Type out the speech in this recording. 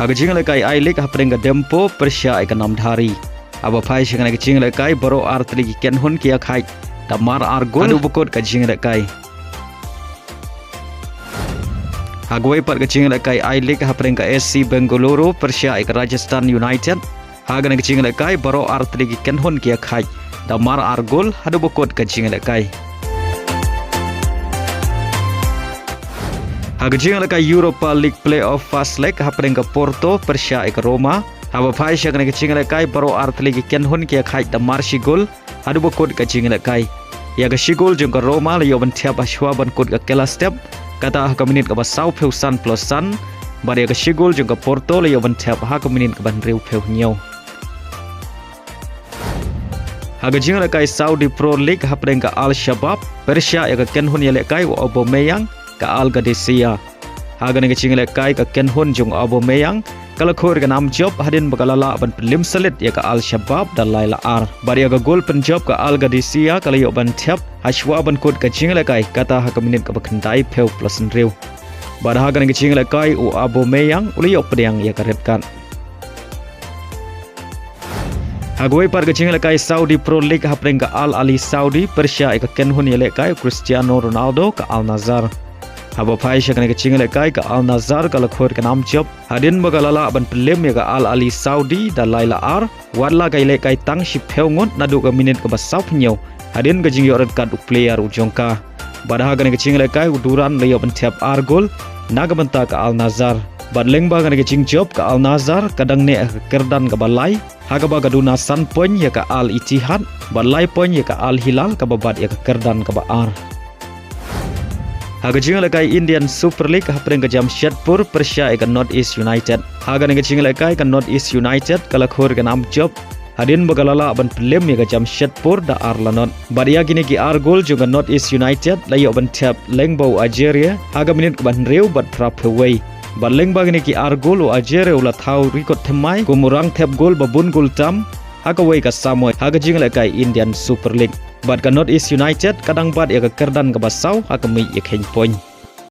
Haga jing lekai ai lik haprenga dempo Persia ikanam dhari. Aba phai singana jing lekai baro artli ken hun kia khai. Damar argol adu bukot ka jing lekai. Hagway pat ka jing lekai ai lik haprenga SC Bengaluru Persia ik Rajasthan United. Haga na jing lekai baro artli ken hun kia khai. Damar argol adu bukot ka jing lekai. Haga jing lekai Europa League Playoff Fast Leg haprenga Porto Persia ik Roma. Haba phai shagna ka jing lekai baro artli ken hun kia khai damar shigol adu bukot ka jing lekai. Ya ka shigol jung ka Roma la yoban thiap ashwa ban kut ka kela step kata ka minit ka basau pheu san plus san bar ya ka shigol jung ka Porto la yoban thiap ha ka minit ka ban reu pheu nyau. Haga jing lekai Saudi Pro League haprenga Al Shabab Persia ya ka ken hun ya lekai wa Aubameyang ka Al Qadisiyah. Haga na ka jing lekai ka ken hun jung Aubameyang kalau khor ka nam job hadin bakalala ban lim salit ya ka Al Shabab dan Laila Ar bari ka gol penjob ka Al Qadisiyah kalau yo ban thiap hashwa ban kod ka jing lekai kata ha ka minit ka bakhandai pheu plus reu bar ha ka na jing lekai u Aubameyang uli yo pedang ya ka redkan. Hagway par ka jing lekai Saudi Pro League haprenga Al Ali Saudi Persia ka ken hun ya lekai Cristiano Ronaldo ka Al Nassr. Haba phai shakna ka jing lekai ka Al Nassr kalau khor ka nam job hadin bagalala ban pelem ya ka Al Ali Saudi dan Laila Ar warla ka lekai tang shi pheu ngot nadu ka minit ka basau pnyau hadin ka jing yo red card player u jongka badha ka jing lekai uduran le yo ban thiap ar gol naga banta ka Al Nassr badleng ba ka jing job ka Al Nassr kadang ne kerdan ka balai haga ba gaduna san point ya ka Al Ittihad balai point ya ka Al Hilal ka babat ya ka kerdan ka ba ar. Haga jing lekai Indian Super League haprenga Jamshedpur Persia ka North East United. Haga nga jing lekai ka North East United kala khor ka nam job hadin bagalala ban pelem ya ka Jamshedpur da Arlanot. Baria gini ki ar gol juga North East United layo ban tap lengbau Algeria haga minit ka ban reu bat prap away. Baleng ba gini ki ar gol u Algeria ula thau rikot themai kumurang tap gol babun gol tam haga way ka Samoy haga jing lekai Indian Super League. Bad ka North East United kadang bad ya ka kerdan ka basau haga mi ya khen point.